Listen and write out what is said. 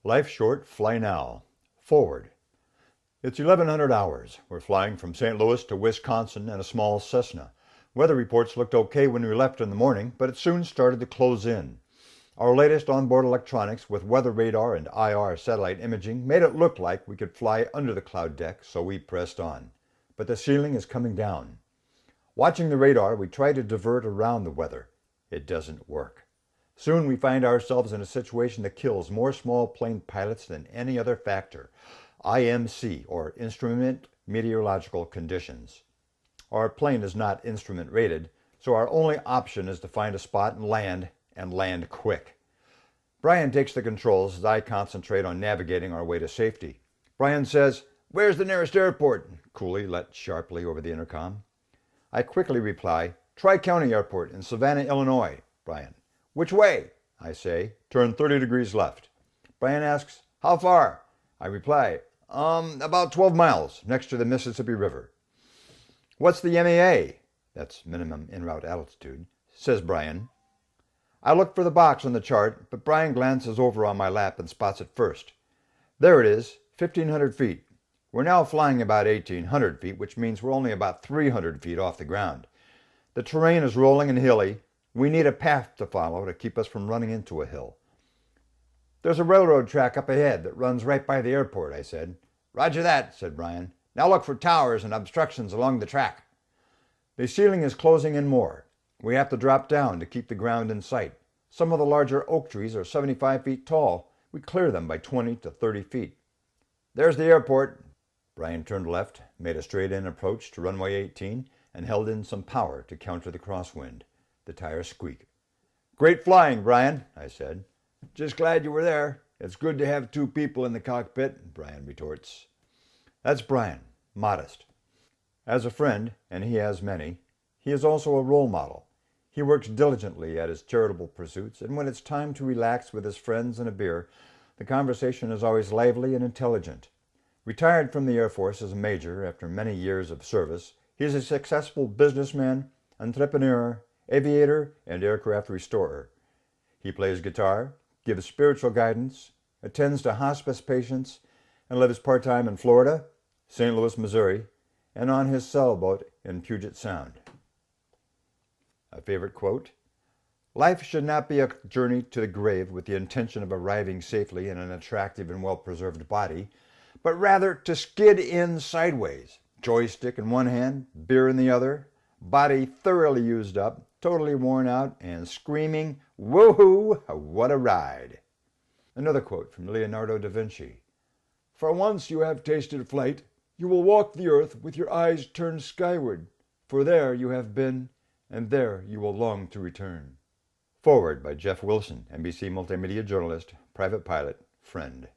Life short, fly now. Forward. It's 1100 hours. We're flying from St. Louis to Wisconsin in a small Cessna. Weather reports looked okay when we left in the morning, but it soon started to close in. Our latest onboard electronics with weather radar and IR satellite imaging made it look like we could fly under the cloud deck, so we pressed on. But the ceiling is coming down. Watching the radar, we try to divert around the weather. It doesn't work. Soon we find ourselves in a situation that kills more small plane pilots than any other factor. IMC, or Instrument Meteorological Conditions. Our plane is not instrument rated, so our only option is to find a spot and land quick. Brian takes the controls as I concentrate on navigating our way to safety. Brian says, "Where's the nearest airport?" Cooley let sharply over the intercom. I quickly reply, "Tri-County Airport in Savannah, Illinois." Brian, "Which way?" I say, "Turn 30 degrees left." Brian asks, "How far?" I reply, about 12 miles, next to the Mississippi River." "What's the MAA?" That's minimum en route altitude, says Brian. I look for the box on the chart, but Brian glances over on my lap and spots it first. There it is, 1,500 feet. We're now flying about 1,800 feet, which means we're only about 300 feet off the ground. The terrain is rolling and hilly. We need a path to follow to keep us from running into a hill. "There's a railroad track up ahead that runs right by the airport," I said. "Roger that," said Brian. "Now look for towers and obstructions along the track." The ceiling is closing in more. We have to drop down to keep the ground in sight. Some of the larger oak trees are 75 feet tall. We clear them by 20 to 30 feet. "There's the airport." Brian turned left, made a straight-in approach to runway 18, and held in some power to counter the crosswind. The tires squeak. "Great flying, Brian," I said. "Just glad you were there. It's good to have two people in the cockpit," Brian retorts. That's Brian, modest. As a friend, and he has many, he is also a role model. He works diligently at his charitable pursuits, and when it's time to relax with his friends and a beer, the conversation is always lively and intelligent. Retired from the Air Force as a major after many years of service, he is a successful businessman, entrepreneur, aviator, and aircraft restorer. He plays guitar, gives spiritual guidance, attends to hospice patients, and lives part-time in Florida, St. Louis, Missouri, and on his sailboat in Puget Sound. A favorite quote: "Life should not be a journey to the grave with the intention of arriving safely in an attractive and well-preserved body, but rather to skid in sideways, joystick in one hand, beer in the other, body thoroughly used up, totally worn out, and screaming, 'Woohoo! What a ride!'" Another quote from Leonardo da Vinci: "For once you have tasted flight, you will walk the earth with your eyes turned skyward, for there you have been, and there you will long to return." Forward by Jeff Wilson, NBC multimedia journalist, private pilot, friend.